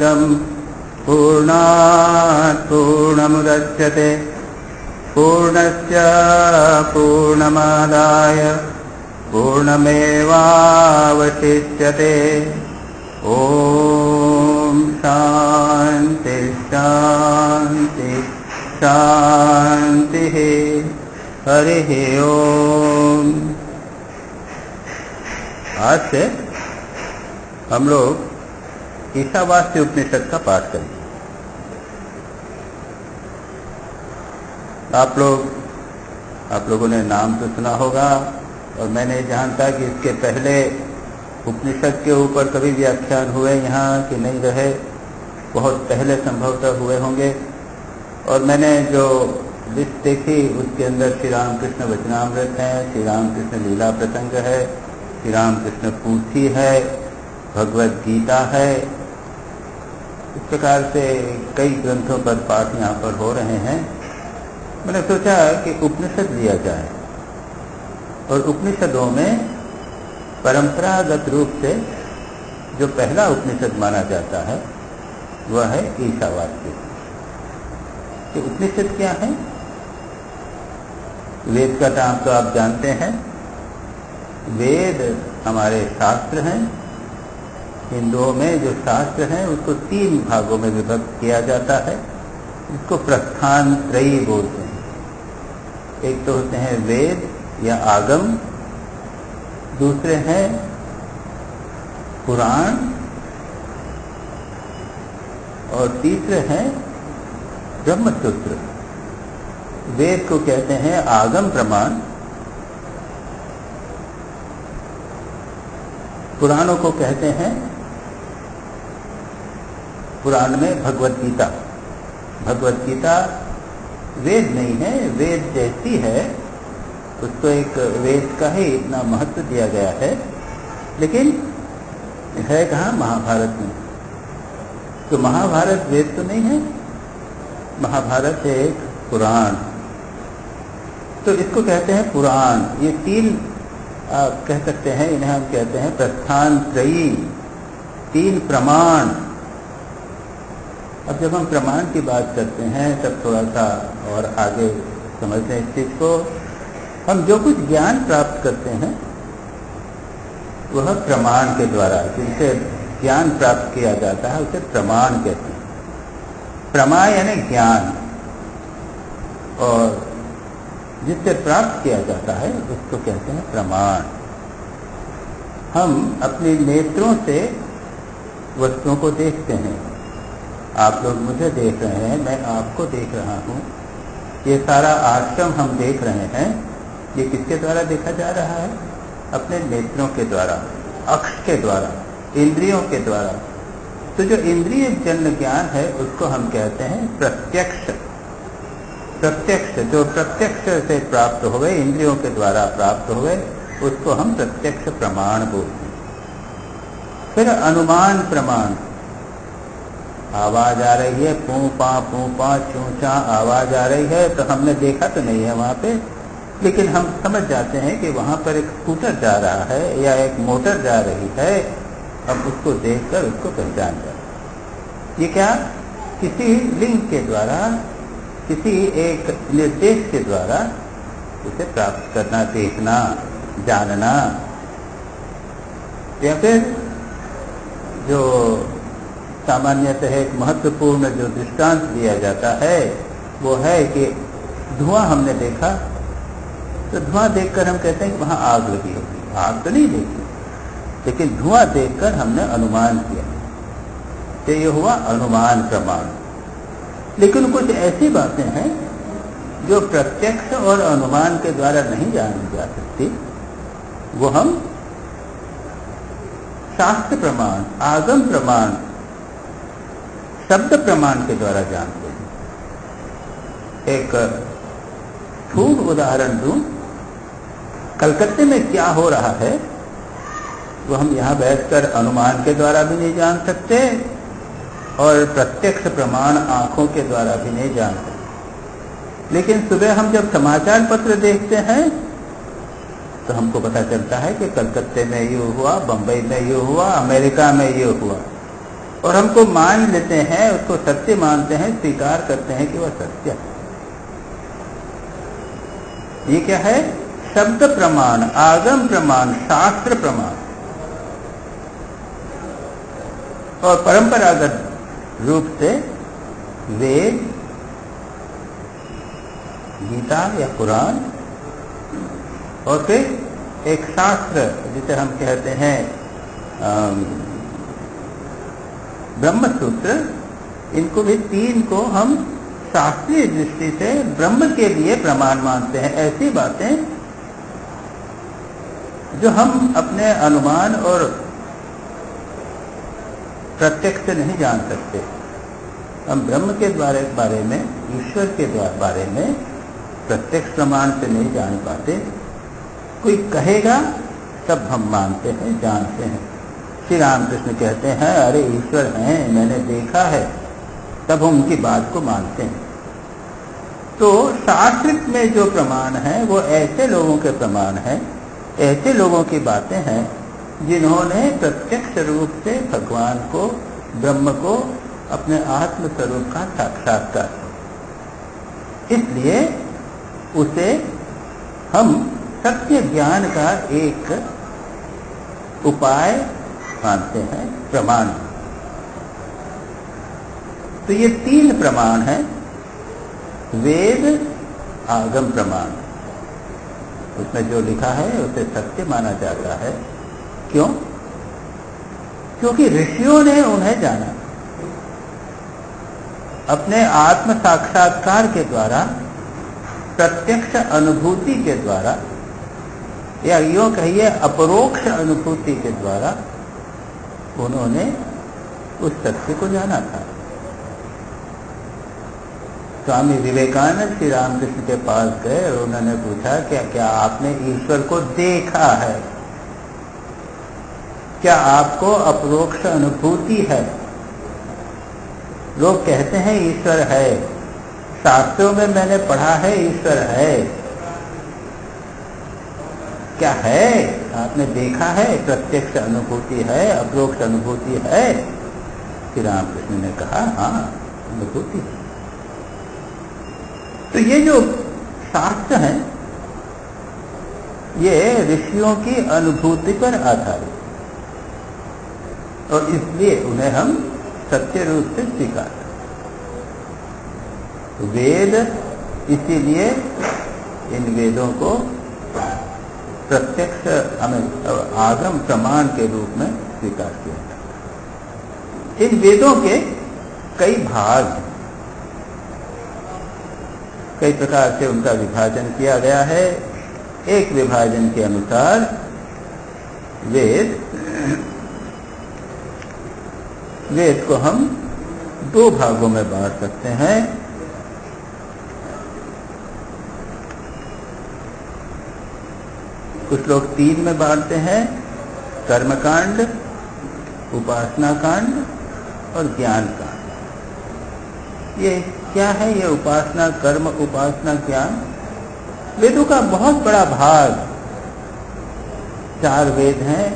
पूर्णमदम् पूर्णात् पूर्णमुदच्यते पूर्णस्य पूर्णमादाय पूर्णमेवावशिष्यते। ॐ शान्ति शान्ति शान्तिः। हरिः ओम। आज से हम लोग ईशावास्य उपनिषद का पाठ करेंगे। आप लोगों ने नाम तो सुना होगा, और मैंने जानता कि इसके पहले उपनिषद के ऊपर कभी व्याख्यान हुए यहाँ कि नहीं रहे, बहुत पहले संभवतः हुए होंगे। और मैंने जो लिस्ट देखी उसके अंदर श्री रामकृष्ण वचनामृत है, श्री रामकृष्ण लीला प्रसंग है, श्री रामकृष्ण पूथी है, भगवद गीता है। इस प्रकार से कई ग्रंथों पर पाठ यहाँ पर हो रहे हैं। मैंने सोचा कि उपनिषद लिया जाए, और उपनिषदों में परंपरागत रूप से जो पहला उपनिषद माना जाता है वह है ईशावास्य। कि उपनिषद क्या है? वेद का नाम तो आप जानते हैं। वेद हमारे शास्त्र हैं। हिंदुओं में जो शास्त्र हैं उसको 3 भागों में विभक्त किया जाता है, इसको प्रस्थान त्रयी बोलते हैं। एक तो होते हैं वेद या आगम, दूसरे हैं पुराण, और तीसरे हैं ब्रह्मसूत्र। वेद को कहते हैं आगम प्रमाण, पुराणों को कहते हैं, पुराण में भगवद गीता। भगवद गीता वेद नहीं है, वेद जैसी है, उसको एक वेद का ही इतना महत्व दिया गया है, लेकिन है कहाँ? महाभारत में। तो महाभारत वेद तो नहीं है, महाभारत है एक पुराण। तो इसको कहते हैं पुराण। ये 3 आप कह सकते हैं, इन्हें हम कहते हैं प्रस्थान त्रयी, 3 प्रमाण। अब जब हम प्रमाण की बात करते हैं तब थोड़ा सा और आगे समझते हैं इस चीज को। हम जो कुछ ज्ञान प्राप्त करते हैं वह प्रमाण के द्वारा, जिनसे ज्ञान प्राप्त किया जाता है उसे प्रमाण कहते हैं। प्रमा यानी ज्ञान, और जिससे प्राप्त किया जाता है उसको कहते हैं प्रमाण। हम अपने नेत्रों से वस्तुओं को देखते हैं। आप लोग मुझे देख रहे हैं, मैं आपको देख रहा हूँ। ये सारा आश्रम हम देख रहे हैं, ये किसके द्वारा देखा जा रहा है? अपने नेत्रों के द्वारा, अक्ष के द्वारा, इंद्रियों के द्वारा। तो जो इंद्रिय जन्य ज्ञान है उसको हम कहते हैं प्रत्यक्ष। प्रत्यक्ष, जो प्रत्यक्ष से प्राप्त हुए, इंद्रियों के द्वारा प्राप्त हुए, उसको हम प्रत्यक्ष प्रमाण बोलते हैं। फिर अनुमान प्रमाण। आवाज आ रही है, पू पा चूचा आवाज आ रही है, तो हमने देखा तो नहीं है वहां पे, लेकिन हम समझ जाते हैं कि वहां पर एक स्कूटर जा रहा है या एक मोटर जा रही है। हम उसको देखकर उसको पहचान जाते हैं। ये क्या? किसी लिंक के द्वारा, किसी एक निर्देश के द्वारा उसे प्राप्त करना, देखना, जानना। या फिर जो सामान्यतः एक महत्वपूर्ण जो दृष्टांत दिया जाता है वो है कि धुआं हमने देखा, तो धुआं देखकर हम कहते हैं कि वहां आग लगी होगी। आग तो नहीं देखी, लेकिन धुआं देखकर हमने अनुमान किया, तो ये हुआ अनुमान प्रमाण। लेकिन कुछ ऐसी बातें हैं जो प्रत्यक्ष और अनुमान के द्वारा नहीं जानी जा सकती, वो हम शास्त्र प्रमाण, आगम प्रमाण, शब्द प्रमाण के द्वारा जानते हैं। एक स्थूल उदाहरण दूं, कलकत्ते में क्या हो रहा है वो हम यहाँ बैठकर अनुमान के द्वारा भी नहीं जान सकते, और प्रत्यक्ष प्रमाण आंखों के द्वारा भी नहीं जान सकते। लेकिन सुबह हम जब समाचार पत्र देखते हैं तो हमको पता चलता है कि कलकत्ते में ये हुआ, बंबई में ये हुआ, अमेरिका में ये हुआ। और हमको मान लेते हैं, उसको सत्य मानते हैं, स्वीकार करते हैं कि वह सत्य है। ये क्या है? शब्द प्रमाण, आगम प्रमाण, शास्त्र प्रमाण और परंपरागत रूप से वेद, गीता या कुरान और फिर एक शास्त्र जिसे हम कहते हैं ब्रह्म सूत्र, इनको भी तीन को हम शास्त्रीय दृष्टि से ब्रह्म के लिए प्रमाण मानते हैं। ऐसी बातें जो हम अपने अनुमान और प्रत्यक्ष से नहीं जान सकते। हम ब्रह्म के बारे में, ईश्वर के बारे में प्रत्यक्ष प्रमाण से नहीं जान पाते। कोई कहेगा तब हम मानते हैं, जानते हैं। श्री रामकृष्ण कहते हैं अरे ईश्वर हैं, मैंने देखा है, तब हम उनकी बात को मानते हैं। तो शास्त्र में जो प्रमाण है वो ऐसे लोगों के प्रमाण है, ऐसे लोगों की बातें हैं जिन्होंने प्रत्यक्ष रूप से भगवान को, ब्रह्म को, अपने आत्म स्वरूप का साक्षात्कार। इसलिए उसे हम सत्य ज्ञान का एक उपाय मानते हैं, प्रमाण। तो ये तीन प्रमाण हैं, वेद, आगम प्रमाण। उसमें जो लिखा है उसे सत्य माना जाता है। क्यों? क्योंकि ऋषियों ने उन्हें जाना अपने आत्म साक्षात्कार के द्वारा, प्रत्यक्ष अनुभूति के द्वारा, या यूं कहिए अपरोक्ष अनुभूति के द्वारा उन्होंने उस सत्य को जाना था। स्वामी विवेकानंद श्री रामकृष्ण के पास गए और उन्होंने पूछा क्या आपने ईश्वर को देखा है? क्या आपको अपरोक्ष अनुभूति है? लोग कहते हैं ईश्वर है, शास्त्रों में मैंने पढ़ा है ईश्वर है। क्या है? आपने देखा है? प्रत्यक्ष अनुभूति है, अपरोक्ष अनुभूति है? श्री रामकृष्ण ने कहा हाँ, अनुभूति है। तो ये जो शास्त्र हैं ये ऋषियों की अनुभूति पर आधारित, और इसलिए उन्हें हम सत्य रूप से स्वीकार करते। वेद, इसीलिए इन वेदों को प्रत्यक्ष आगम प्रमाण के रूप में स्वीकार किया जाता है। इन वेदों के कई भाग हैं, कई प्रकार से उनका विभाजन किया गया है। एक विभाजन के अनुसार वेद को हम दो भागों में बांट सकते हैं। कुछ लोग तीन में बांटते हैं, कर्मकांड, उपासना कांड और ज्ञान कांड। ये क्या है? ये उपासना, कर्म, उपासना, ज्ञान वेदों का बहुत बड़ा भाग। 4 वेद हैं,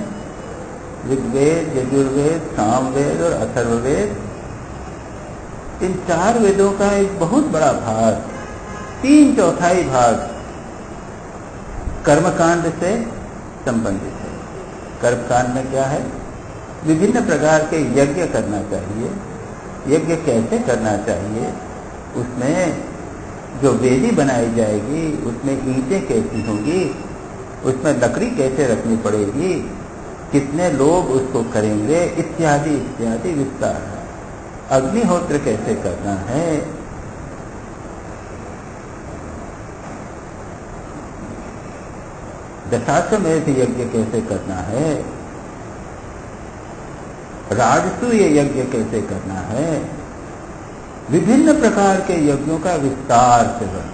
ऋग्वेद, यजुर्वेद, सामवेद और अथर्ववेद। इन 4 वेदों का एक बहुत बड़ा भाग, 3/4 भाग कर्मकांड से संबंधित है। कर्मकांड में क्या है? विभिन्न प्रकार के यज्ञ करना चाहिए। यज्ञ कैसे करना चाहिए, उसमें जो वेदी बनाई जाएगी उसमें ईंटें कैसी होंगी, उसमें लकड़ी कैसे रखनी पड़ेगी, कितने लोग उसको करेंगे, इत्यादि इत्यादि विस्तार है। अग्निहोत्र कैसे करना है, दशाश्वमेध यज्ञ कैसे करना है, राजसूय यज्ञ कैसे करना है, विभिन्न प्रकार के यज्ञों का विस्तार से वर्णन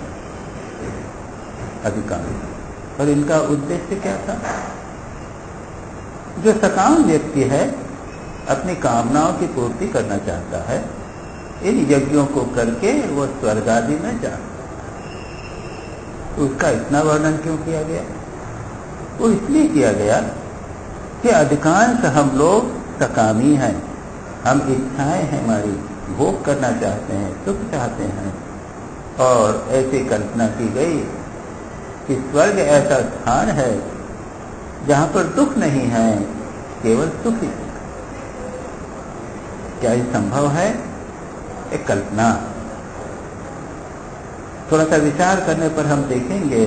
अधिकांश। और इनका उद्देश्य क्या था? जो सकाम व्यक्ति है, अपनी कामनाओं की पूर्ति करना चाहता है, इन यज्ञों को करके वो स्वर्ग आदि में जा सकता है। तो उसका इतना वर्णन क्यों किया गया? वो इसलिए किया गया कि अधिकांश हम लोग सकामी हैं, हम इच्छाएं हैं हमारी, भोग करना चाहते हैं, सुख चाहते हैं, और ऐसी कल्पना की गई कि स्वर्ग ऐसा स्थान है जहां पर दुख नहीं है, केवल सुख ही। क्या ये संभव है? एक कल्पना। थोड़ा सा विचार करने पर हम देखेंगे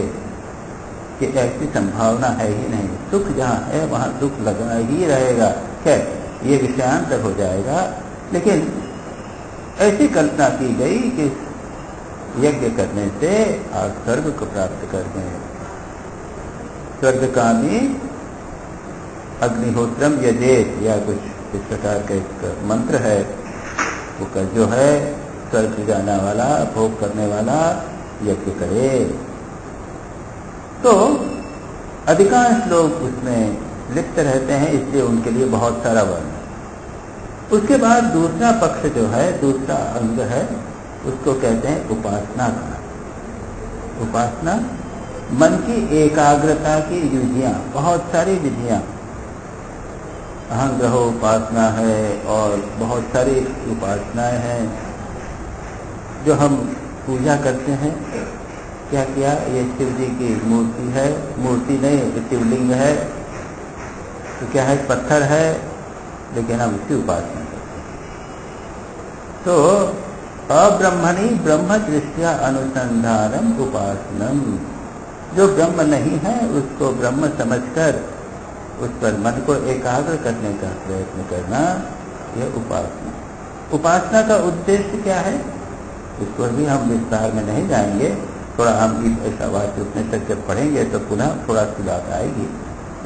कि ऐसी संभावना है ही नहीं। सुख जहाँ है वहाँ दुख लगा ही रहेगा। खैर, ये विषयांतर हो जाएगा, लेकिन ऐसी कल्पना की गई कि यज्ञ करने से आप स्वर्ग को प्राप्त कर दें। स्वर्गकामी अग्निहोत्रम यजेत, या कुछ इस प्रकार का एक मंत्र है, वो जो है स्वर्ग जाने वाला, भोग करने वाला यज्ञ करे। तो अधिकांश लोग उसमें लिप्त रहते हैं, इसलिए उनके लिए बहुत सारा वर्ण। उसके बाद दूसरा पक्ष जो है, दूसरा अंग है, उसको कहते हैं उपासना का। उपासना मन की एकाग्रता की विधियां, बहुत सारी विधियां, अहंग्रह उपासना है और बहुत सारी उपासनाएं हैं जो हम पूजा करते हैं। क्या किया? ये शिव जी की मूर्ति है, मूर्ति नहीं, शिवलिंग है, तो क्या है? पत्थर है, लेकिन हम उसकी उपासना करते हैं। तो अब्रह्मणि ब्रह्म दृष्टिया अनुसंधानम उपासनम, जो ब्रह्म नहीं है उसको ब्रह्म समझकर उस पर मन को एकाग्र करने का प्रयत्न करना, यह उपासना। उपासना का उद्देश्य क्या है? इस पर भी हम विस्तार में नहीं जाएंगे, थोड़ा हम ऐसा वाक्य उपनिषद जब पढ़ेंगे तो पुनः थोड़ा सी बात आएगी।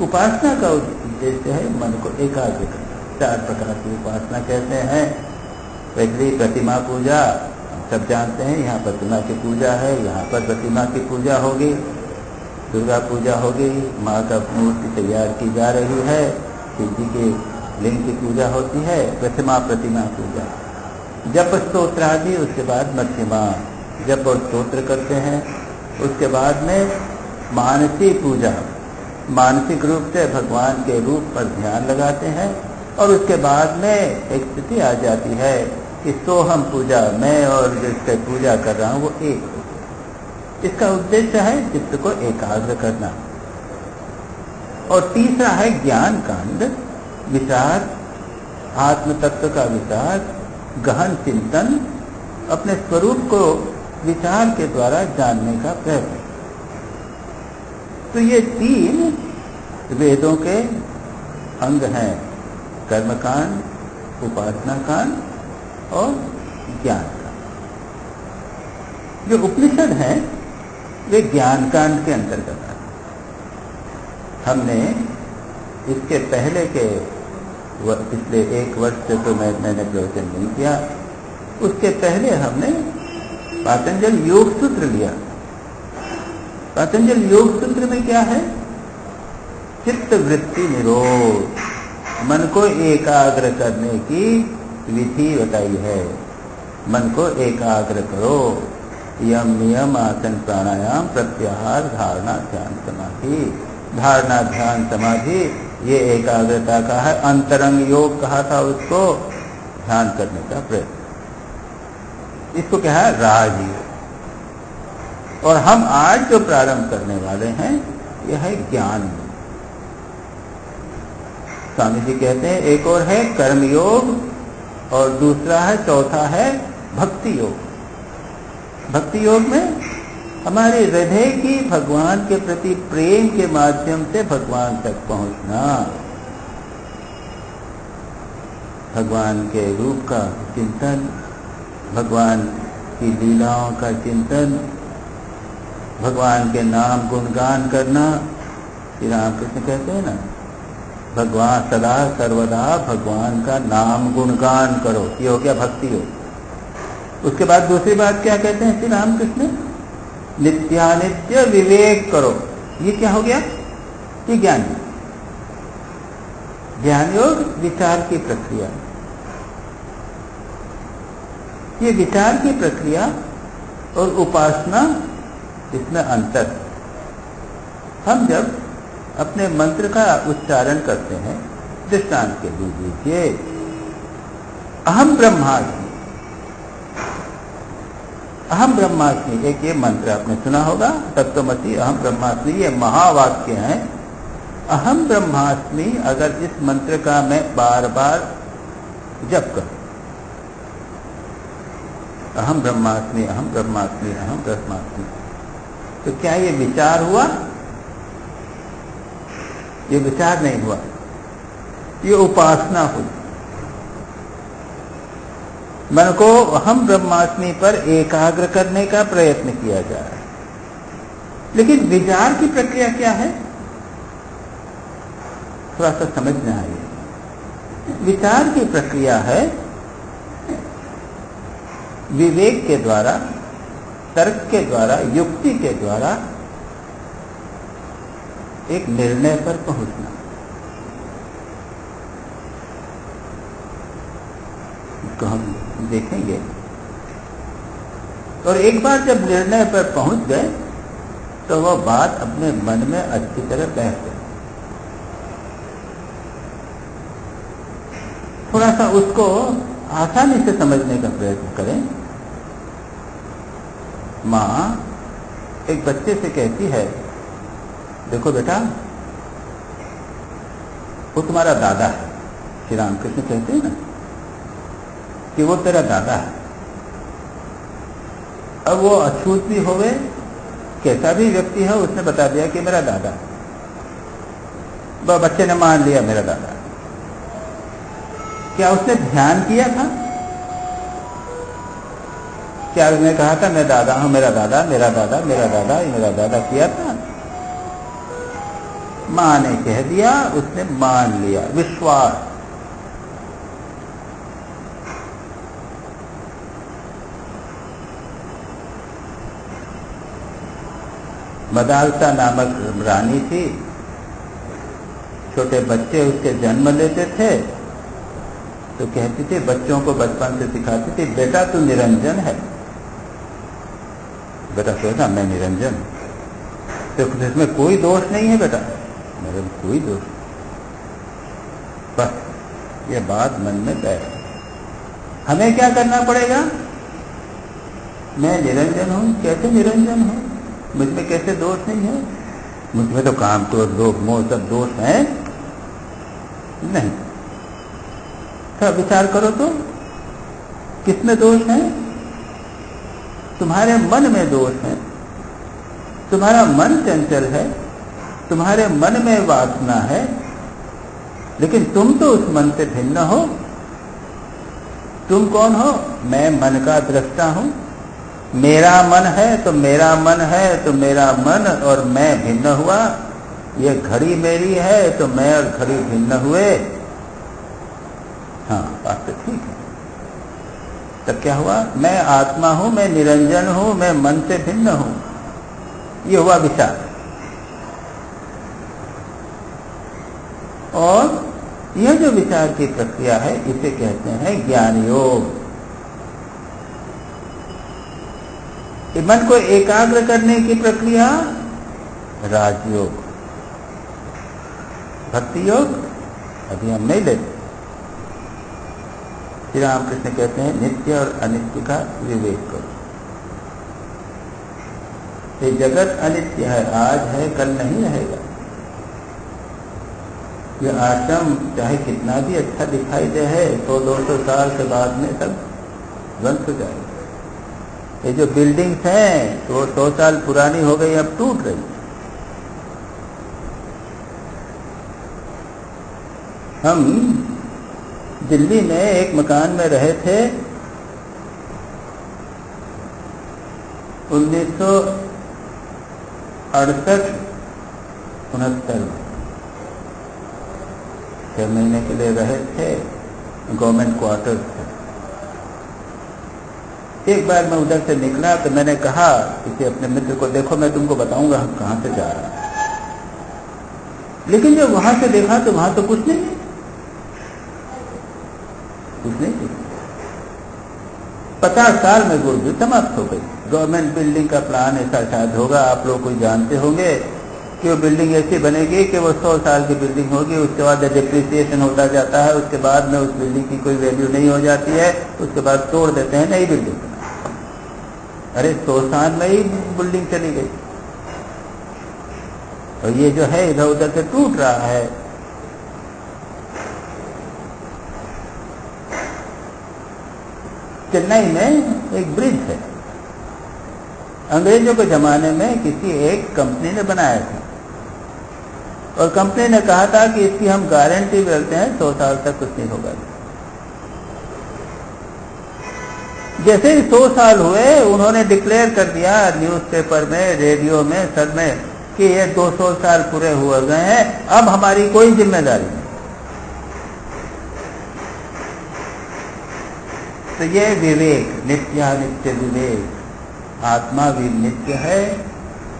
उपासना का उद्देश्य है मन को एकाग्र करना। 4 प्रकार की उपासना कहते हैं। पहली प्रतिमा पूजा, हम सब जानते हैं, यहाँ प्रतिमा की पूजा है, यहाँ पर प्रतिमा की पूजा होगी, दुर्गा पूजा होगी, माँ का मूर्ति तैयार की जा रही है, शिव जी के लिंग की पूजा होती है, प्रतिमा पूजा। जप स्तोत्र आदि, उसके बाद मध्यमा जप और स्तोत्र करते हैं। उसके बाद में मानसिक पूजा, मानसिक रूप से भगवान के रूप पर ध्यान लगाते हैं, और उसके बाद में एक स्थिति आ जाती है कि सोहम पूजा, मैं और जिससे पूजा कर रहा हूँ वो एक हो। इसका उद्देश्य है चित्त को एकाग्र करना। और तीसरा है ज्ञान कांड, विचार, आत्म तत्व का विचार, गहन चिंतन, अपने स्वरूप को विचार के द्वारा जानने का प्रयत्न। तो ये 3 वेदों के अंग हैं, कर्मकांड, उपासना कांड और ज्ञान कांड। जो उपनिषद हैं वे ज्ञान कांड के अंतर्गत आते हैं। हमने इसके पहले के पिछले 1 वर्ष से तो मैंने प्रवचन नहीं किया, उसके पहले हमने पातंजल योग सूत्र लिया। पातंजल योग सूत्र में क्या है? चित्त वृत्ति निरोध, मन को एकाग्र करने की विधि बताई है। मन को एकाग्र करो, यम नियम आसन प्राणायाम प्रत्याहार धारणा ध्यान समाधि। धारणा ध्यान समाधि ये एकाग्रता का है। अंतरंग योग कहा था उसको, ध्यान करने का प्रयत्न। इसको क्या है? राजयोग। और हम आज जो प्रारंभ करने वाले हैं यह है ज्ञान योग। स्वामी जी कहते हैं एक और है कर्म योग और दूसरा है, चौथा है भक्ति योग। भक्ति योग में हमारे हृदय की भगवान के प्रति प्रेम के माध्यम से भगवान तक पहुंचना, भगवान के रूप का चिंतन, भगवान की लीलाओं का चिंतन, भगवान के नाम गुणगान करना। श्री रामकृष्ण कहते हैं ना, भगवान सदा सर्वदा भगवान का नाम गुणगान करो, ये हो गया भक्ति योग। उसके बाद दूसरी बात क्या कहते हैं श्री रामकृष्ण? नित्यानित्य विवेक करो। ये क्या हो गया? ये ज्ञान योग। ज्ञान योग विचार की प्रक्रिया, ये विचार की प्रक्रिया और उपासना, इसमें अंतर। हम जब अपने मंत्र का उच्चारण करते हैं, दृष्टांत के लिए लीजिए, अहम ब्रह्मास्मि, अहम ब्रह्मास्मि, एक ये मंत्र आपने सुना होगा, तत्वमसि अहम ब्रह्मास्मि, ये महावाक्य है। अहम ब्रह्मास्मि, अगर इस मंत्र का मैं बार बार जप करूं, अहम ब्रह्मास्मि, अहम ब्रह्मास्मि, अहम ब्रह्मास्मि, तो क्या ये विचार हुआ? ये विचार नहीं हुआ, ये उपासना हुई। मन को अहम ब्रह्मास्मि पर एकाग्र करने का प्रयत्न किया जा रहा है। लेकिन विचार की प्रक्रिया क्या है, थोड़ा सा समझना है। विचार की प्रक्रिया है विवेक के द्वारा, तर्क के द्वारा, युक्ति के द्वारा एक निर्णय पर पहुंचना। इसको हम देखेंगे। और एक बार जब निर्णय पर पहुंच गए तो वह बात अपने मन में अच्छी तरह बैठ गई। थोड़ा सा उसको आसानी से समझने का प्रयत्न करें। माँ एक बच्चे से कहती है, देखो बेटा, वो तुम्हारा दादा है। श्री रामकृष्ण कहते हैं ना कि वो तेरा दादा है। अब वो अछूत भी होवे, कैसा भी व्यक्ति है, उसने बता दिया कि मेरा दादा है। वह बच्चे ने मान लिया मेरा दादा। क्या उसने ध्यान किया था? क्या उसने कहा था मैं दादा हूं, मेरा दादा, मेरा दादा, मेरा दादा, मेरा दादा किया था? मां ने कह दिया, उसने मान लिया, विश्वास। मदालसा नामक रानी थी, छोटे बच्चे उसके जन्म लेते थे तो कहती थी, बच्चों को बचपन से सिखाती थी, बेटा तू निरंजन है। बेटा सोचा मैं निरंजन, तो इसमें कोई दोष नहीं है बेटा, मेरे में कोई दोष नहीं। बस ये बात मन में बैठ। हमें क्या करना पड़ेगा? मैं निरंजन हूं, कैसे निरंजन हूं? मुझमें कैसे दोष नहीं है? मुझमें तो काम, क्रोध, लोभ, मोह सब दोष है नहीं। थोड़ा विचार करो तो किसमें दोष है? तुम्हारे मन में दोष है। तुम्हारा मन चंचल है, तुम्हारे मन में वासना है, लेकिन तुम तो उस मन से भिन्न हो। तुम कौन हो? मैं मन का दृष्टा हूं। मेरा मन है तो मेरा मन है तो मेरा मन और मैं भिन्न हुआ। ये घड़ी मेरी है तो मैं और घड़ी भिन्न हुए। हाँ, बात तो ठीक है। तब क्या हुआ? मैं आत्मा हूं, मैं निरंजन हूं, मैं मन से भिन्न हूं। ये हुआ विचार। और यह जो विचार की प्रक्रिया है इसे कहते हैं ज्ञान योग। मन को एकाग्र करने की प्रक्रिया राजयोग। भक्ति योग अभी हम नहीं लेते। श्री रामकृष्ण कहते हैं नित्य और अनित्य का विवेक करो। ये जगत अनित्य है, आज है कल नहीं रहेगा। ये आश्रम चाहे कितना भी अच्छा दिखाई दे है, 100-200 साल के बाद में सब ध्वंस हो जाएगा। ये जो बिल्डिंग्स हैं तो 100 साल पुरानी हो गई, अब टूट रही। हम दिल्ली में एक मकान में रहे थे 1968-69 में। 6 महीने के लिए रहे थे, गवर्नमेंट क्वार्टर्स थे। एक बार मैं उधर से निकला तो मैंने कहा किसी अपने मित्र को, देखो मैं तुमको बताऊंगा हम कहां से जा रहे हैं। लेकिन जब वहां से देखा तो वहां तो कुछ नहीं, कुछ नहीं। 50 साल में गुरुजी समाप्त हो गई। गवर्नमेंट बिल्डिंग का प्लान ऐसा शायद होगा, आप लोग कोई जानते होंगे कि वो बिल्डिंग ऐसी बनेगी कि वो 100 साल की बिल्डिंग होगी, उसके बाद डिप्रिसिएशन होता जाता है, उसके बाद में उस बिल्डिंग की कोई वैल्यू नहीं हो जाती है, उसके बाद तोड़ देते हैं नई बिल्डिंग। अरे 100 साल में ही बिल्डिंग चली गई, और ये जो है इधर उधर से टूट रहा है। चेन्नई में एक ब्रिज है, अंग्रेजों के जमाने में किसी एक कंपनी ने बनाया था, और कंपनी ने कहा था कि इसकी हम गारंटी देते हैं 100 साल तक कुछ नहीं होगा। जैसे ही 100 साल हुए उन्होंने डिक्लेयर कर दिया न्यूज़पेपर में, रेडियो में, सब में कि ये 200 साल पूरे हुए गए हैं, अब हमारी कोई जिम्मेदारी नहीं। तो ये विवेक, नित्यानित्य विवेक, आत्मा भी नित्य है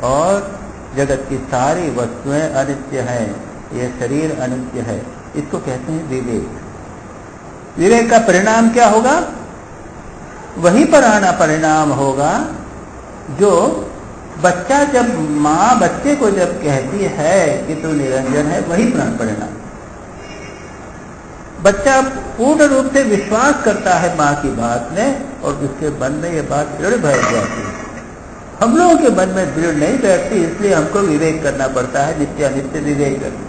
और जगत की सारी वस्तुएं अनित्य हैं, ये शरीर अनित्य है, इसको कहते हैं विवेक। विवेक का परिणाम क्या होगा? वही पुराना परिणाम होगा जो बच्चा, जब माँ बच्चे को जब कहती है कि तू निरंजन है, वही परिणाम। बच्चा पूर्ण रूप से विश्वास करता है माँ की बात में, और उसके मन में ये बात दृढ़ बैठ जाती है। हम लोगों के मन में दृढ़ नहीं बैठती, इसलिए हमको विवेक करना पड़ता है, नित्यानित्य विवेक करना।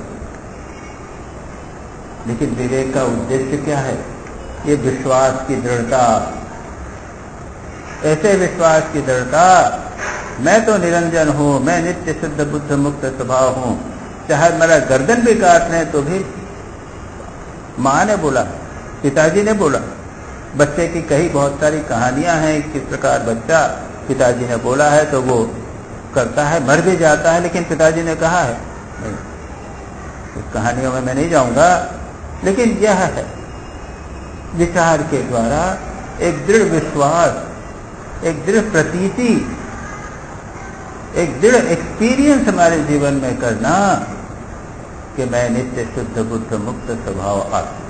लेकिन विवेक का उद्देश्य क्या है? ये विश्वास की दृढ़ता, ऐसे विश्वास की दृढ़ता, मैं तो निरंजन हूं, मैं नित्य शुद्ध बुद्ध मुक्त स्वभाव हूं, चाहे मेरा गर्दन भी काट लें तो भी। माँ ने बोला, पिताजी ने बोला, बच्चे की कही बहुत सारी कहानियां हैं किस प्रकार बच्चा, पिताजी ने बोला है तो वो करता है, मर भी जाता है, लेकिन पिताजी ने कहा है नहीं। इस कहानियों में मैं नहीं जाऊंगा, लेकिन यह है विचार के द्वारा एक दृढ़ विश्वास, एक दृढ़ प्रतीति, एक दृढ़ एक्सपीरियंस हमारे जीवन में करना कि मैं नित्य शुद्ध बुद्ध मुक्त स्वभाव आत्मा।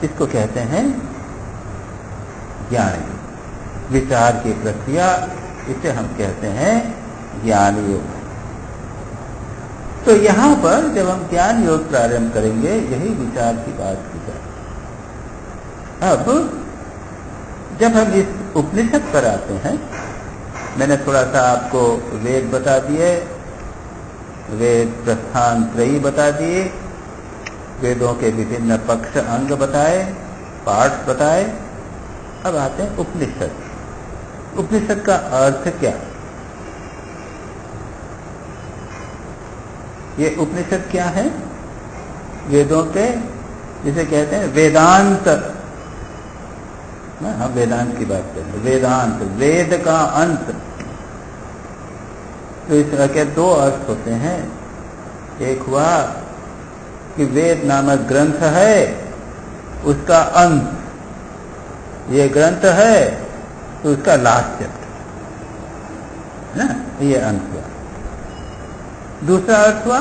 इसको कहते हैं ज्ञान योग, विचार की प्रक्रिया, इसे हम कहते हैं ज्ञान योग। तो यहां पर जब हम ज्ञान योग प्रारंभ करेंगे, यही विचार की बात की जाए। अब जब हम इस उपनिषद पर आते हैं, मैंने थोड़ा सा आपको वेद बता दिए, वेद प्रस्थान त्रयी बता दिए, वेदों के विभिन्न पक्ष अंग बताए, पार्ट बताए। अब आते हैं उपनिषद। उपनिषद का अर्थ क्या? ये उपनिषद क्या है? वेदों के, जिसे कहते हैं वेदांत। हम वेदांत की बात करते हैं, वेदांत, वेद का अंत। तो इस तरह के दो अर्थ होते हैं। एक हुआ कि वेद नामक ग्रंथ है, उसका अंत, ये ग्रंथ है तो उसका लास्ट चैप्टर ना, ये अंत हुआ। दूसरा अर्थ हुआ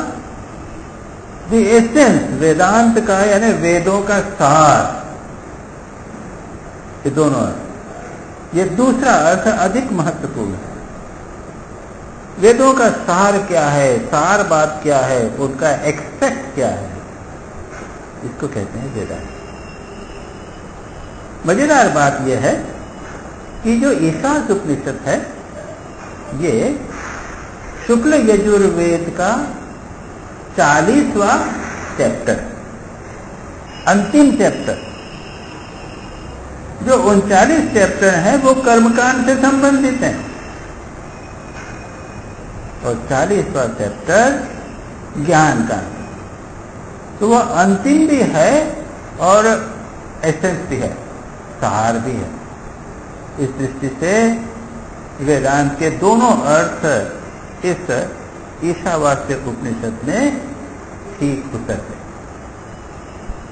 द एसेंस, वेदांत का यानी वेदों का सार। ये दोनों अर्थ, ये दूसरा अर्थ अधिक महत्वपूर्ण है। वेदों का सार क्या है, सार बात क्या है, उनका एक्सपेक्ट क्या है, इसको कहते हैं वेदांत। मजेदार बात यह है कि जो ईशान उपनिषद है, ये शुक्ल यजुर्वेद का 40वां चैप्टर, अंतिम चैप्टर। जो 39 चैप्टर हैं वो कर्मकांड से संबंधित हैं, और 40वां चैप्टर ज्ञान का। तो वह अंतिम भी है और एसेंस भी है, सार भी है। इस दृष्टि से वेदांत के दोनों अर्थ इस ईशावास्य उपनिषद में ठीक उतरते।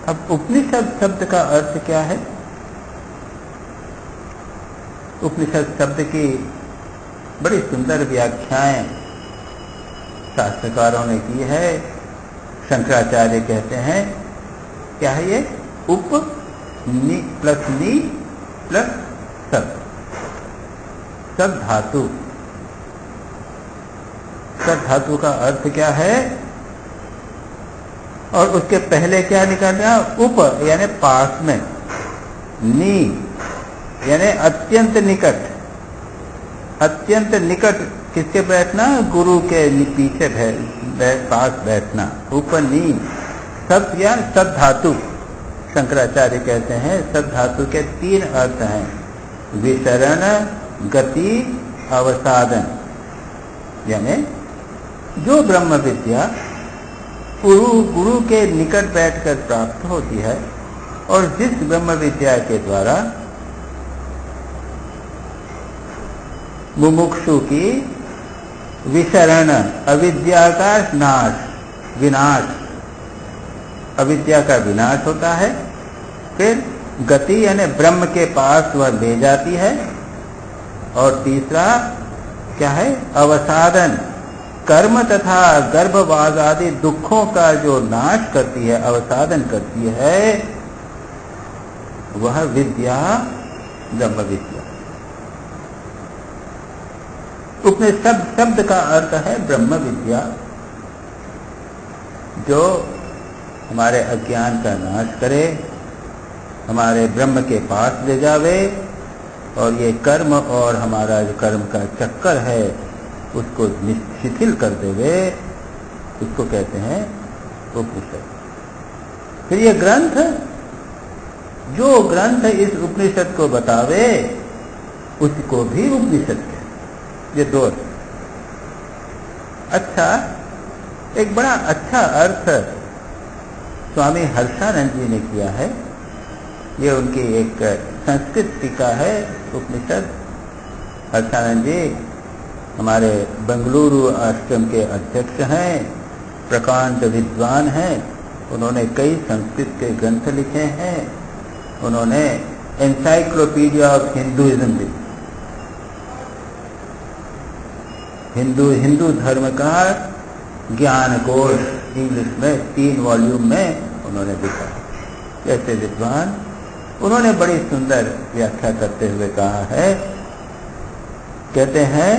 अब उपनिषद शब्द का अर्थ क्या है? उपनिषद शब्द की बड़ी सुंदर व्याख्याएं शास्त्रकारों ने की है। शंकराचार्य कहते हैं क्या है ये? उप नि प्लस नी प्लस सब, सब धातु। सद धातु का अर्थ क्या है, और उसके पहले क्या निकालना, उप यानी पास में, नी यानी अत्यंत निकट, अत्यंत निकट किसके बैठना, गुरु के पीछे पास बैठना, ऊपर नी। सब या सद धातु, शंकराचार्य कहते हैं सद धातु के 3 अर्थ हैं, विसरण, गति, अवसादन। यानी जो ब्रह्म विद्या गुरु के निकट बैठकर प्राप्त होती है, और जिस ब्रह्म विद्या के द्वारा मुमुक्षु की विसरण, अविद्या का नाश, विनाश, अविद्या का विनाश होता है, फिर गति यानी ब्रह्म के पास वह ले जाती है, और तीसरा क्या है, अवसादन, कर्म तथा गर्भवाद आदि दुखों का जो नाश करती है, अवसादन करती है, वह विद्या ब्रह्म विद्या। उपनिषद शब्द का अर्थ है ब्रह्म विद्या, जो हमारे अज्ञान का नाश करे, हमारे ब्रह्म के पास ले जावे, और ये कर्म और हमारा जो कर्म का चक्कर है उसको शिथिल कर देवे, उसको कहते हैं उपनिषद। फिर ये ग्रंथ, जो ग्रंथ इस उपनिषद को बतावे उसको भी उपनिषद कहते। ये 2 अच्छा, एक बड़ा अच्छा अर्थ स्वामी हर्षानंद जी ने किया है। ये उनकी एक संस्कृत टीका है उपनिषद। हर्षानंद जी हमारे बेंगलुरु आश्रम के अध्यक्ष हैं, प्रकांड विद्वान हैं। उन्होंने कई संस्कृत के ग्रंथ लिखे हैं। उन्होंने एनसाइक्लोपीडिया ऑफ हिंदुइज्म लिखी, हिंदू धर्म का ज्ञान कोश इंग्लिश में 3 वॉल्यूम में उन्होंने लिखा। ऐसे विद्वान, उन्होंने बड़ी सुंदर व्याख्या करते हुए कहा है, कहते हैं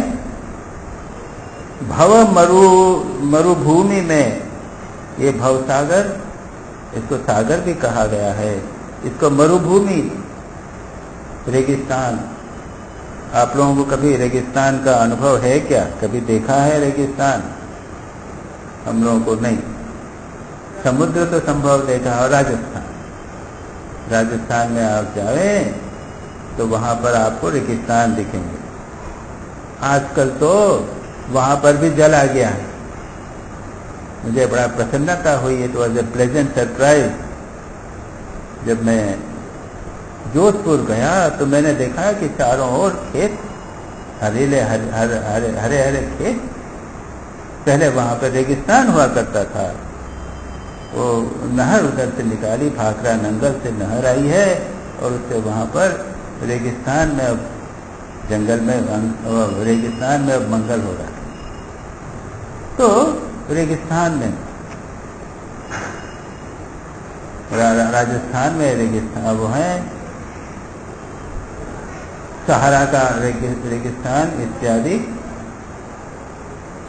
भव मरुभूमि में, ये भव सागर, इसको सागर भी कहा गया है, इसको मरुभूमि, रेगिस्तान। आप लोगों को कभी रेगिस्तान का अनुभव है क्या? कभी देखा है रेगिस्तान? हम लोगों को नहीं। समुद्र तो संभव देखा। और राजस्थान में आप जाए तो वहां पर आपको रेगिस्तान दिखेंगे। आजकल तो वहां पर भी जल आ गया है। मुझे बड़ा प्रसन्नता हुई, it was a pleasant surprise. जब मैं जोधपुर गया तो मैंने देखा कि चारों ओर खेत, हरे हरे खेत। पहले वहां पर रेगिस्तान हुआ करता था। वो नहर उधर से निकाली, भाखड़ा नंगल से नहर आई है, और उससे वहां पर रेगिस्तान में, अब जंगल में, रेगिस्तान में अब मंगल हो रहा है। तो रेगिस्तान में, राजस्थान में रेगिस्तान वो है, सहारा का रेगिस्तान इत्यादि।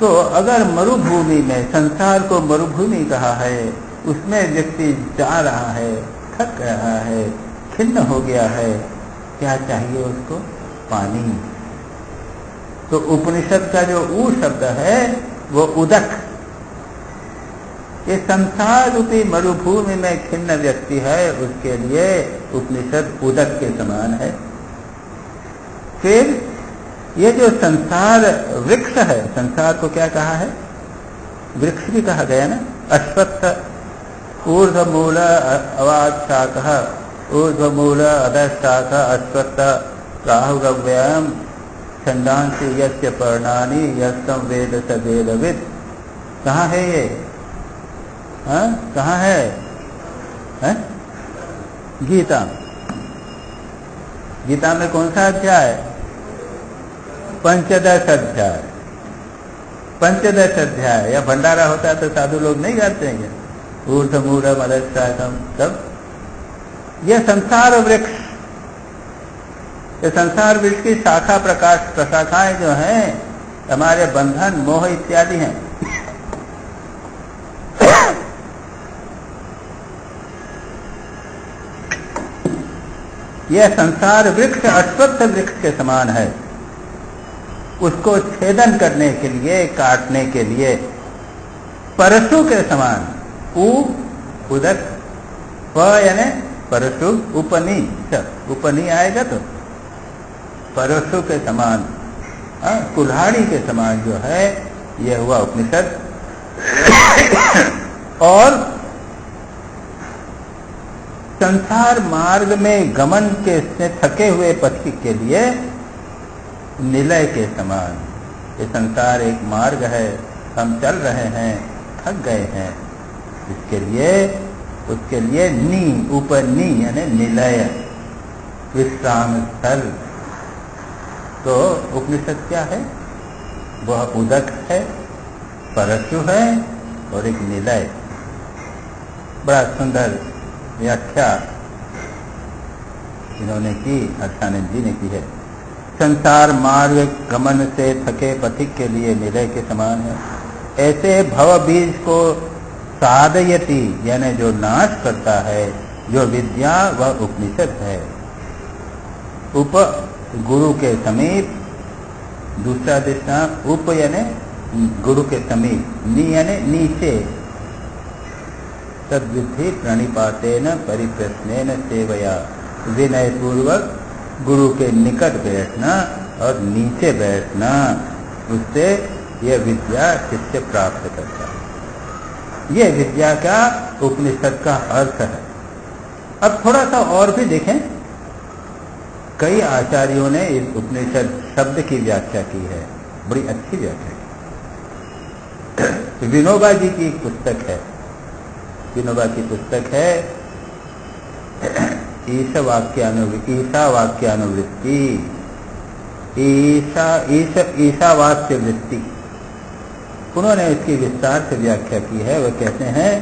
तो अगर मरुभूमि में, संसार को मरुभूमि कहा है, उसमें व्यक्ति जा रहा है, थक रहा है, खिन्न हो गया है, क्या चाहिए उसको? पानी। तो उपनिषद का जो ऊ शब्द है वो उदक। ये संसार रूपी मरुभूमि में खिन्न व्यक्ति है, उसके लिए उपनिषद उदक के समान है। फिर ये जो संसार वृक्ष है, संसार को क्या कहा है? वृक्ष भी कहा गया ना। अश्वत्थ ऊर्ध्वमूल अवाद शाखा, ऊर्ध्वमूल अधशाखा अश्वत्थ राहुरव्ययम छंदांसि यस्य पर्णानि यस्तम वेद स वेदविद। कहाँ है ये? कहाँ है? गीता। गीता में कौन सा अध्याय? पंचदश अध्याय। पंचदश अध्याय। या भंडारा होता है तो साधु लोग नहीं गाते हैं? ऊर्ध्वमूल अधशाखम। सब ये संसार वृक्ष, ये संसार वृक्ष की शाखा प्रशाखाएं जो हैं, हमारे बंधन मोह इत्यादि हैं। यह संसार वृक्ष अश्वत्थ वृक्ष के समान है। उसको छेदन करने के लिए, काटने के लिए परशु के समान, उदक प यानी परशु, उपनी, उपनी आएगा तो परशु के समान, कुल्हाड़ी के समान जो है, यह हुआ उपनिषद। और संसार मार्ग में गमन के से थके हुए पथिक के लिए निलय के समान। ये संसार एक मार्ग है, हम चल रहे हैं, थक गए हैं, उसके लिए नी, ऊपर नी यानी निलय, विश्राम स्थल। तो उपनिषद क्या है? वह उदक है, परशु है और एक निलय। बड़ा सुंदर व्याख्या इन्होंने की, हर्षानंद जी ने की है। संसार मार्ग गमन से थके पथिक के लिए निलय के समान है। ऐसे भव बीज को साधयति यानी जो नाश करता है, जो विद्या वह उपनिषद है। उप गुरु के समीप, दूसरा दृष्टांत उप यानी गुरु के समीप, नी यानी नीचे, तद्विधि प्रणिपातेन परिप्रश्नेन सेवया, विनय पूर्वक गुरु के निकट बैठना और नीचे बैठना, उससे यह विद्या शिष्य प्राप्त करता है। यह विद्या का उपनिषद का अर्थ है। अब थोड़ा सा और भी देखें, कई आचार्यों ने इस उपनिषद शब्द की व्याख्या की है, बड़ी अच्छी व्याख्या की। विनोबा जी की एक पुस्तक है, विनोबा की पुस्तक है ईशा वाक्यानुवृत्ति, ईशावास्य वृत्ति। उन्होंने इसकी विस्तार से व्याख्या की है। वह कहते हैं,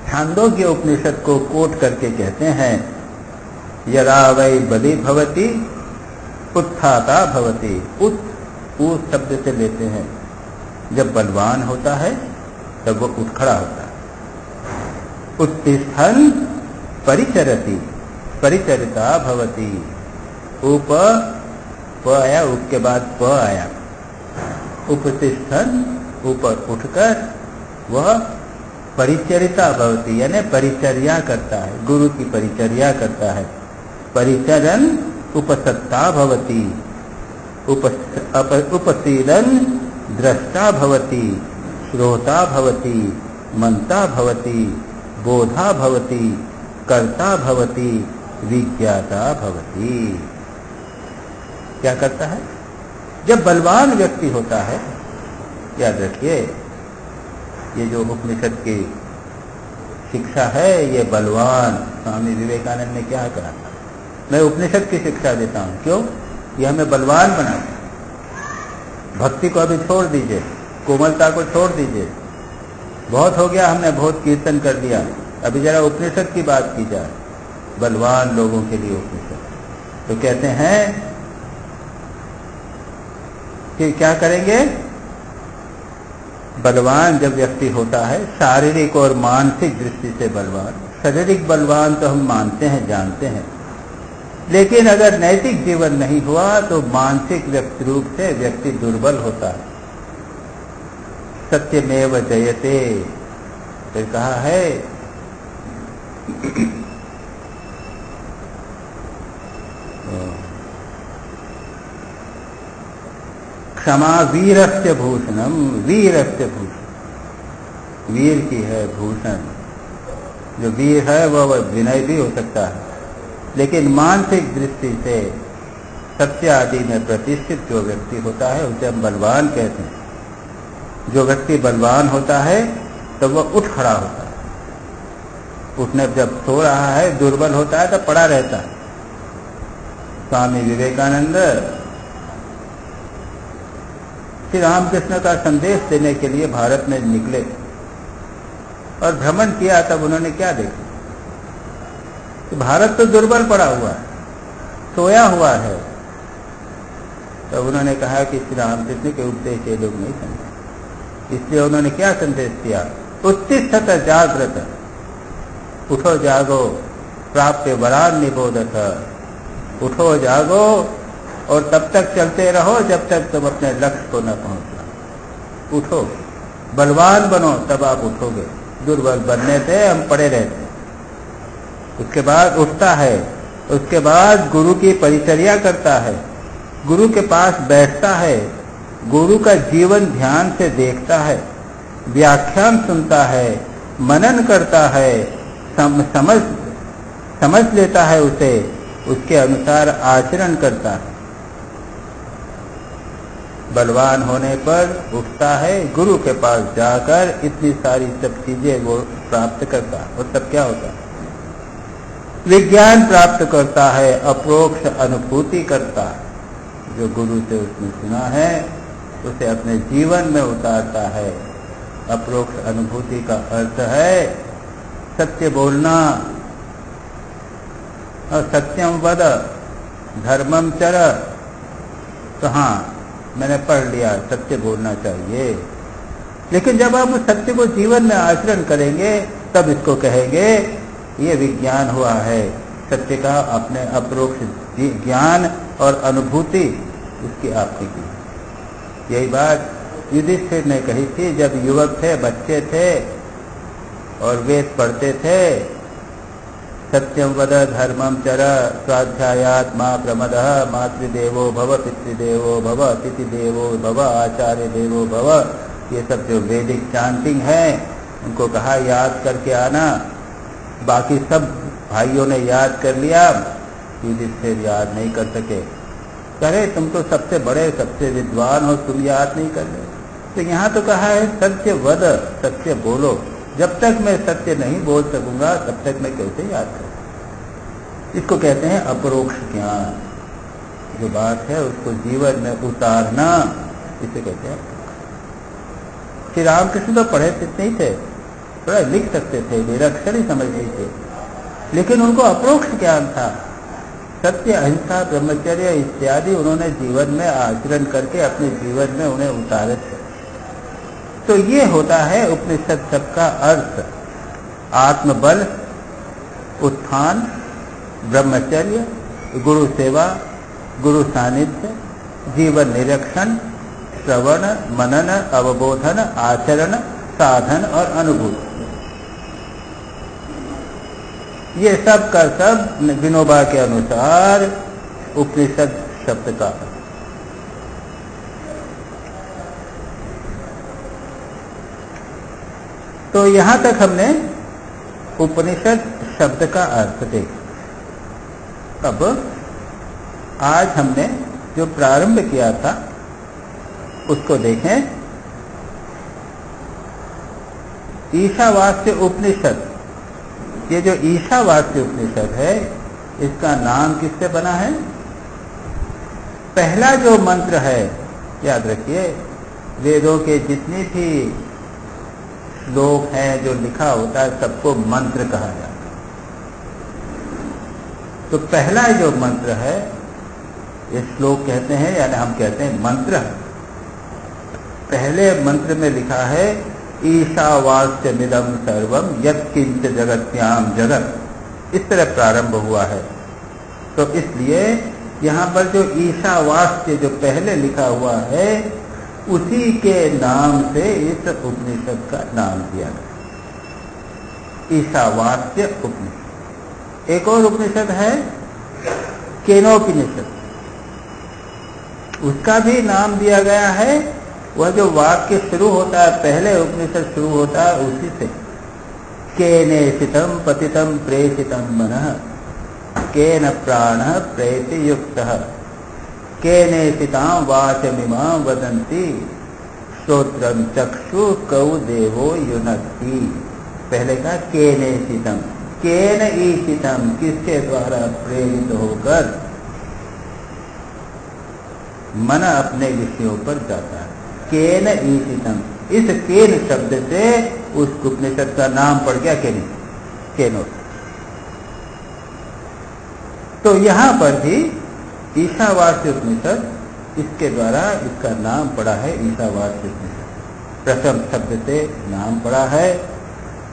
छांदोग्य उपनिषद को कोट करके कहते हैं, यदा वै बलि भवति उत्थाता भवति। उस शब्द से लेते हैं, जब बलवान होता है तब वो उठ खड़ा होता है। उत्तिष्ठन् परिचरति, परिचरिता भवति। उप प आया, उप के बाद प आया। उपतिष्ठन्, ऊपर उठकर वह परिचरिता भवति यानी परिचर्या करता है, गुरु की परिचर्या करता है। परिचरन् उपसत्ता भवति, उपसीदन् द्रष्टा भवति, श्रोता भवति, मंता भवति, बोधा भवति, कर्ता भवति, विज्ञाता भवति। क्या करता है? जब बलवान व्यक्ति होता है, याद रखिए, ये जो उपनिषद की शिक्षा है, ये बलवान, स्वामी विवेकानंद ने क्या कहा था? मैं उपनिषद की शिक्षा देता हूं। क्यों? ये हमें बलवान बनाता है। भक्ति को अभी छोड़ दीजिए, कोमलता को छोड़ दीजिए, बहुत हो गया, हमने बहुत कीर्तन कर दिया। अभी जरा उपनिषद की बात की जाए, बलवान लोगों के लिए उपनिषद। तो कहते हैं कि क्या करेंगे? बलवान जब व्यक्ति होता है, शारीरिक और मानसिक दृष्टि से बलवान। शारीरिक बलवान तो हम मानते हैं, जानते हैं, लेकिन अगर नैतिक जीवन नहीं हुआ तो मानसिक व्यक्ति रूप से व्यक्ति दुर्बल होता है। सत्यमेव जयते, फिर कहा है क्षमा वीरस्य भूषणम, वीरस्य भूषण, वीर की है भूषण। जो वीर है वह विनय भी हो सकता है, लेकिन मानसिक दृष्टि से सत्य आदि में प्रतिष्ठित जो व्यक्ति होता है उसे हम बलवान कहते हैं। जो व्यक्ति बलवान होता है तो वह उठ खड़ा होता है। उठने जब सो रहा है, दुर्बल होता है तो पड़ा रहता है। स्वामी विवेकानंद श्री रामकृष्ण का संदेश देने के लिए भारत में निकले और भ्रमण किया। तब उन्होंने क्या देखा? भारत तो दुर्बल पड़ा हुआ है, सोया हुआ है, तो उन्होंने कहा कि श्री रामकृष्ण के उपदेश ये लोग नहीं समझे, इसलिए उन्होंने क्या संदेश दिया, उत्तिष्ठत जागृत, उठो जागो, प्राप्त वरान निबोधत, उठो जागो और तब तक चलते रहो जब तक तुम अपने लक्ष्य को न पहुंचो। उठो, बलवान बनो तब आप उठोगे, दुर्बल बनने से हम पड़े रहते। उसके बाद उठता है, उसके बाद गुरु की परिचर्या करता है, गुरु के पास बैठता है, गुरु का जीवन ध्यान से देखता है, व्याख्यान सुनता है, मनन करता है, समझ लेता है उसे, उसके अनुसार आचरण करता है। बलवान होने पर उठता है, गुरु के पास जाकर इतनी सारी सब चीजें वो प्राप्त करता है। और तब क्या होता है, विज्ञान प्राप्त करता है, अप्रोक्ष अनुभूति करता है, जो गुरु से उसने सुना है उसे अपने जीवन में उतारता है। अप्रोक्ष अनुभूति का अर्थ है सत्य बोलना, और सत्यम वद धर्मम चर। तो हाँ, मैंने पढ़ लिया, सत्य बोलना चाहिए, लेकिन जब आप उस सत्य को जीवन में आचरण करेंगे तब इसको कहेंगे ये विज्ञान हुआ है। सत्य का अपने अप्रोक्ष ज्ञान और अनुभूति उसकी आपकी की। यही बात युधिष्ठिर ने कही थी जब युवक थे, बच्चे थे और वेद पढ़ते थे। सत्यम वद धर्मम चर स्वाध्यायात् मा प्रमदः, मातृदेवो भव, पितृदेवो भव, अतिथि देवो भव, आचार्य देवो भव। ये सब जो वैदिक चांटिंग है उनको कहा याद करके आना। बाकी सब भाइयों ने याद कर लिया, युधिष्ठिर याद नहीं कर सके। कहे तुम तो सबसे बड़े, सबसे विद्वान हो, तुम याद नहीं कर रहे। तो यहाँ तो कहा है सत्य वद, सत्य बोलो। जब तक मैं सत्य नहीं बोल सकूंगा तब तक मैं कैसे याद करूं। इसको कहते हैं अपरोक्ष ज्ञान। जो बात है उसको जीवन में उतारना, इसे कहते हैं। श्री रामकृष्ण तो पढ़े नहीं थे, थोड़ा लिख सकते थे, निरक्षर ही समझ नहीं थे, लेकिन उनको अपरोक्ष ज्ञान था। सत्य, अहिंसा, ब्रह्मचर्य इत्यादि उन्होंने जीवन में आचरण करके अपने जीवन में उन्हें उतारे थे। तो ये होता है उपनिषद शब्द का अर्थ। आत्मबल, उत्थान, ब्रह्मचर्य, गुरु सेवा, गुरु सानिध्य, जीवन निरीक्षण, श्रवण, मनन, अवबोधन, आचरण, साधन और अनुभूति। ये सब का सब विनोबा के अनुसार उपनिषद शब्द का। तो यहां तक हमने उपनिषद शब्द का अर्थ देखा। अब आज हमने जो प्रारंभ किया था उसको देखें। ईशावास्य उपनिषद, ये जो ईशावास्य उपनिषद है इसका नाम किससे बना है? पहला जो मंत्र है, याद रखिए, वेदों के जितनी भी श्लोक हैं जो लिखा होता है सबको मंत्र कहा जाता है। तो पहला जो मंत्र है ये श्लोक कहते हैं, यानी हम कहते हैं मंत्र। पहले मंत्र में लिखा है ईशावास्यमिदं सर्वं यत्किंच जगत्याम जगत। इस तरह प्रारंभ हुआ है। तो इसलिए यहाँ पर जो ईशावास्य जो पहले लिखा हुआ है उसी के नाम से इस उपनिषद का नाम दिया गया, ईशावास्य उपनिषद। एक और उपनिषद है केनोपनिषद, उसका भी नाम दिया गया है। वह जो वाक्य शुरू होता है, पहले उपनिषद शुरू होता है उसी से, केनेषितं पतितं प्रेषितं मनः केन प्राणः प्रेतियुक्तः केनेषितां वाचमिमां वदन्ति श्रोत्रं चक्षु कौ देवो युनक्ति। पहले का केनेषितं, केन ईशितं, किसके द्वारा प्रेरित होकर मन अपने विषयों पर जाता है। केन ईशितं, इस केन शब्द से उस उपनिषद का नाम पड़ गया केनो। तो यहां पर भी ईशावास्य उपनिषद इसके द्वारा इसका नाम पड़ा है ईशावास्य उपनिषद। प्रथम शब्द से नाम पड़ा है।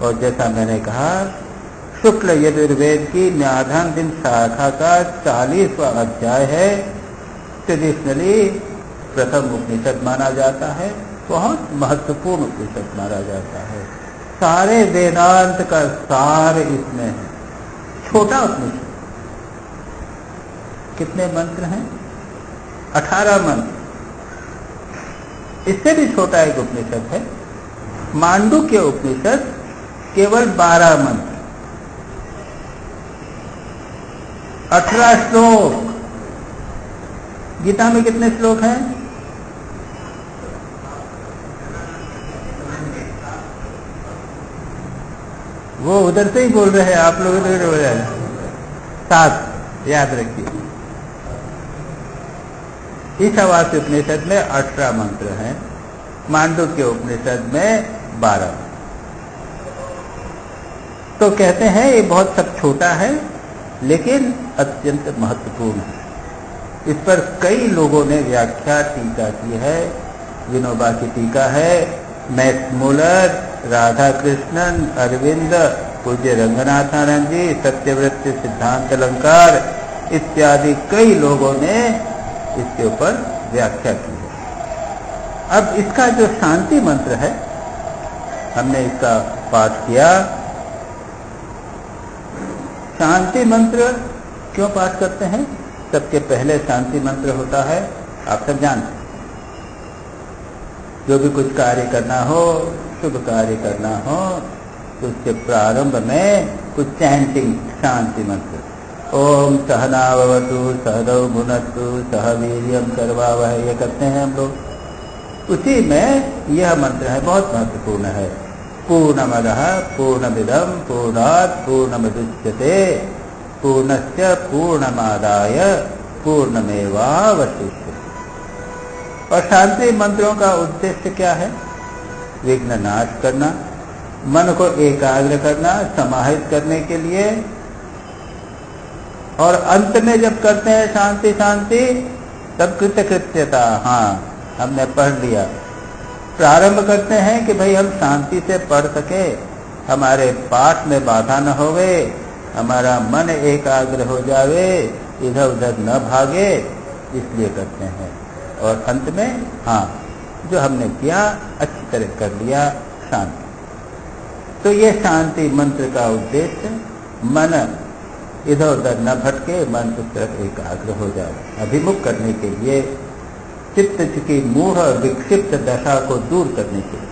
और जैसा मैंने कहा, शुक्ल यजुर्वेद की न्याधांतिम शाखा का 40वां अध्याय है। ट्रेडिशनली प्रथम उपनिषद माना जाता है, बहुत महत्वपूर्ण उपनिषद माना जाता है। सारे वेदांत का सार इसमें है। छोटा उपनिषद, कितने मंत्र हैं? 18 मंत्र। इससे भी छोटा एक उपनिषद है मांडुक्य उपनिषद, केवल 12 मंत्र, 18 श्लोक। गीता में कितने श्लोक हैं? वो उधर से ही बोल रहे हैं, आप लोग इधर बोल रहे हैं। 7 याद रखिए। ईशावास्य उपनिषद में 18 मंत्र हैं, मांडुक्य उपनिषद में 12। तो कहते हैं ये बहुत सब छोटा है लेकिन अत्यंत महत्वपूर्ण है। इस पर कई लोगों ने व्याख्या टीका की है। विनोबा की टीका है, मैक्स मुलर, राधा कृष्णन, अरविंद, पूज्य रंगनाथानंद जी, सत्यव्रत सिद्धांत अलंकार इत्यादि कई लोगों ने इसके ऊपर व्याख्या की है। अब इसका जो शांति मंत्र है, हमने इसका पाठ किया। शांति मंत्र क्यों पाठ करते हैं? सबके पहले शांति मंत्र होता है, आप सब जानते हैं। जो भी कुछ कार्य करना हो, शुभ कार्य करना हो, तो उसके प्रारंभ में कुछ चैंटिंग शांति मंत्र, ओम सहनावतु सहनौ भुनक्तु सह वीर्यं करवावहै, ये करते हैं हम लोग। उसी में यह मंत्र है, बहुत महत्वपूर्ण है। पूर्णमदः पूर्णमिदं पूर्णात् पूर्णमुदच्यते पूर्णस्य पूर्णमादाय पूर्णमेवावशिष्यते। और शांति मंत्रों का उद्देश्य क्या है? विघ्न नाश करना, मन को एकाग्र करना, समाहित करने के लिए। और अंत में जब करते हैं शांति शांति, तब कृतकृत्यता, हाँ हमने पढ़ लिया। प्रारंभ करते हैं कि भाई हम शांति से पढ़ सके, हमारे पाठ में बाधा न होवे, हमारा मन एकाग्र हो जावे, इधर उधर न भागे, इसलिए करते हैं। और अंत में हाँ जो हमने किया अच्छी तरह कर लिया, शांति। तो ये शांति मंत्र का उद्देश्य मन इधर उधर न भटके, मन उस तरफ एकाग्र हो जाए, अभिमुख करने के लिए, चित्त की मूढ़ विक्षिप्त दशा को दूर करने के लिए।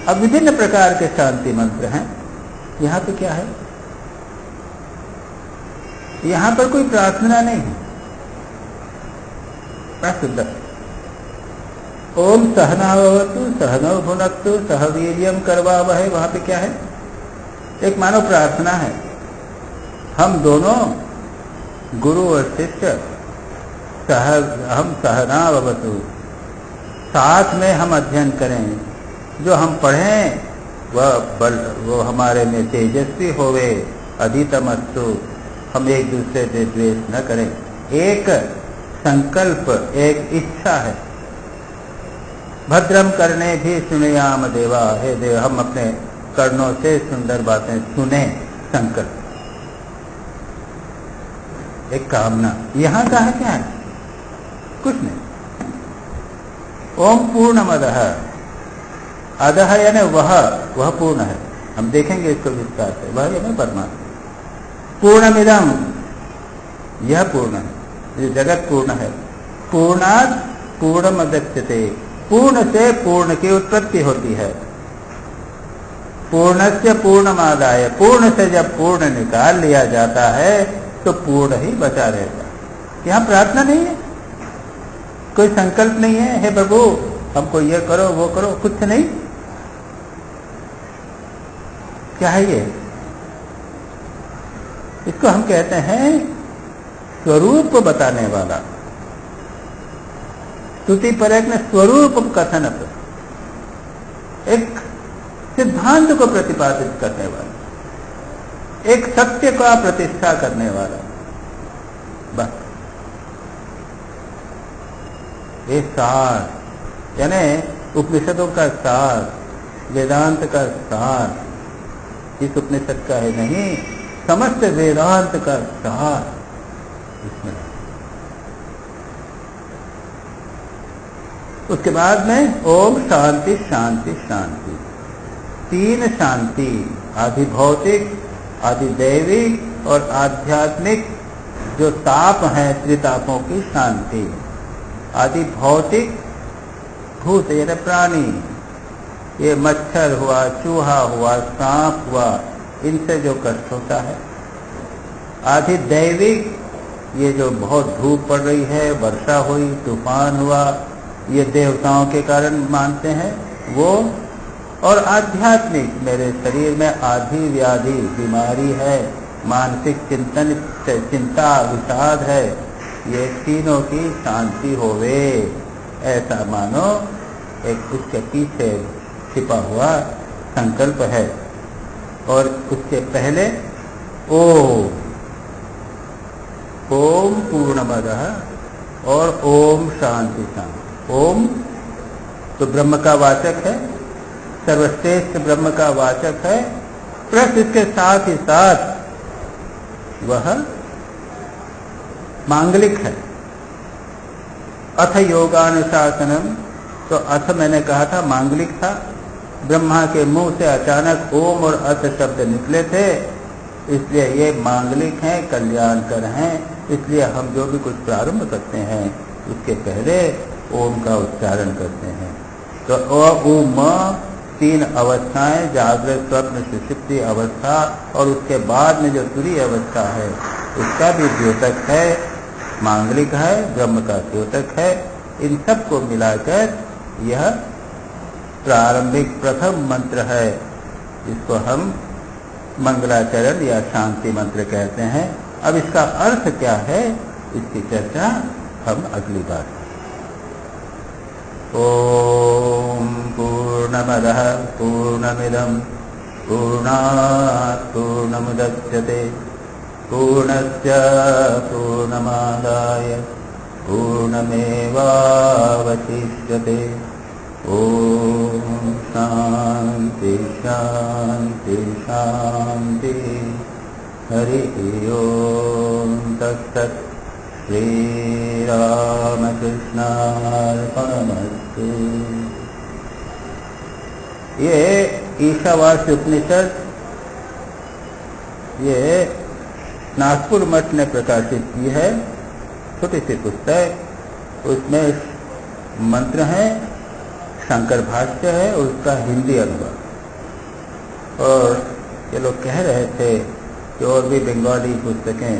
अब विभिन्न प्रकार के शांति मंत्र हैं। यहाँ पे क्या है? यहाँ पर कोई प्रार्थना नहीं है, शुद्ध। ओम सहनावतु सहनौ भुनक्तु सह वीर्यं करवावहै, वहां पे क्या है? एक मानव प्रार्थना है। हम दोनों गुरु और शिष्य हम सहनावतु, साथ में हम अध्ययन करें, जो हम पढ़ें वो हमारे में तेजस्वी होवे, अधीतमस्तु, हम एक दूसरे से द्वेष न करें। एक संकल्प, एक इच्छा है। भद्रम करने भी सुनयाम देवा, हे देव हम अपने कर्णों से सुंदर बातें सुने, संकल्प, एक कामना। यहां का है क्या है? कुछ नहीं। ओम पूर्णमदः, अदः यानी वह पूर्ण है, हम देखेंगे इसको विस्तार से, वह यानी परमात्मा। पूर्णमिदं, यह पूर्ण है, ये जगत पूर्ण है। पूर्णात् पूर्णमुदच्यते, पूर्ण से पूर्ण की उत्पत्ति होती है। पूर्णस्य पूर्णमादाय, पूर्ण से जब पूर्ण निकाल लिया जाता है तो पूर्ण ही बचा रहेगा। यहाँ प्रार्थना नहीं है, कोई संकल्प नहीं है, हे प्रभु हमको ये करो वो करो, कुछ नहीं। क्या है ये? इसको हम कहते हैं स्वरूप बताने वाला। स्तुति परक में स्वरूप कथन, एक सिद्धांत को प्रतिपादित करने वाला, एक सत्य का प्रतिष्ठा करने वाला। बस ये सार, यानी उपनिषदों का सार, वेदांत का सार इस उपनिषद का है नहीं, समस्त वेदांत का सार इसमें। उसके बाद में ओम शांति शांति शांति, तीन शांति, आदि भौतिक, आदि दैविक और आध्यात्मिक जो ताप हैं, त्रितापों की शांति। आदि भौतिक भूत यानी प्राणी, ये मच्छर हुआ, चूहा हुआ, सांप हुआ, इनसे जो कष्ट होता है। आदि दैविक, ये जो बहुत धूप पड़ रही है, वर्षा हुई, तूफान हुआ, ये देवताओं के कारण मानते हैं वो। और आध्यात्मिक, मेरे शरीर में आदि व्याधि बीमारी है, मानसिक चिंतन चिंता विषाद है, ये तीनों की शांति होवे, ऐसा मानो एक उसके पीछे छिपा हुआ संकल्प है। और उसके पहले ओम पूर्णमदः और ओम शांति शांति। ओम तो ब्रह्म का वाचक है, सर्वश्रेष्ठ ब्रह्म का वाचक है, प्लस इसके साथ ही साथ वह मांगलिक है। अथ योगानुशासनम, तो अथ मैंने कहा था मांगलिक था। ब्रह्मा के मुंह से अचानक ओम और अथ शब्द निकले थे, इसलिए ये मांगलिक हैं, कल्याणकर हैं। इसलिए हम जो भी कुछ प्रारंभ करते हैं उसके पहले ओम का उच्चारण करते हैं। तो ओम तीन अवस्थाएं, जागृत, स्वप्न, सुषुप्ति अवस्था, और उसके बाद में जो तुरीय अवस्था है उसका भी द्योतक है, मांगलिक है, ब्रह्म का द्योतक है। इन सब को मिलाकर यह प्रारंभिक प्रथम मंत्र है, जिसको हम मंगलाचरण या शांति मंत्र कहते हैं। अब इसका अर्थ क्या है, इसकी चर्चा हम अगली बार। ओम पूर्णमदः पूर्णमिदं पूर्णात् पूर्णमुदच्यते पूर्णस्य पूर्णमादाय पूर्णमेवावशिष्यते। ओम शांति शांति शांति। हरि ओम तत्सत्। श्री रामकृष्णार्पणमस्तु। ये ईशावास्य उपनिषद ये नागपुर मठ ने प्रकाशित की है, छोटी सी पुस्तक। उसमें मंत्र हैं, शंकर भाष्य है, उसका हिंदी अनुवाद। और ये लोग कह रहे थे कि और भी बंगाली पुस्तकें,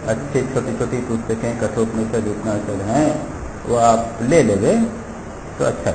अच्छी छोटी छोटी पुस्तकें, कठोपनिषद, उपनिषद हैं, वो आप ले लेंगे तो अच्छा।